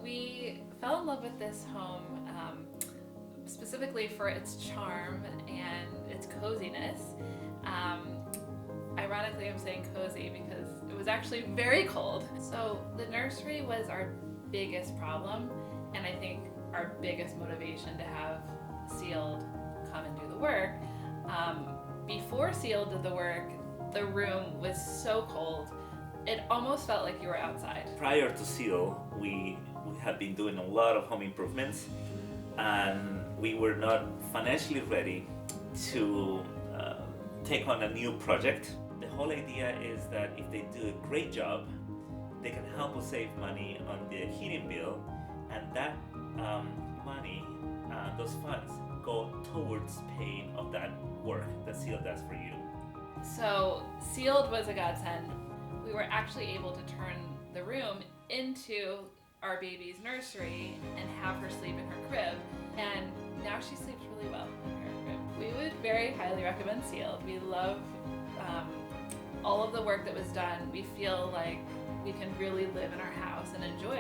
we fell in love with this home specifically for its charm and its coziness. Ironically, I'm saying cozy because it was actually very cold. So the nursery was our biggest problem, and I think our biggest motivation to have Sealed come and do the work. Before Sealed did the work, the room was so cold, it almost felt like you were outside. Prior to Seal, we had been doing a lot of home improvements, and we were not financially ready to take on a new project. The whole idea is that if they do a great job, they can help us save money on the heating bill, and that money, those funds, go towards paying of that work that Seal does for you. So Sealed was a godsend. We were actually able to turn the room into our baby's nursery and have her sleep in her crib, and now she sleeps really well in her crib. We would very highly recommend Sealed. We love all of the work that was done. We feel like we can really live in our house and enjoy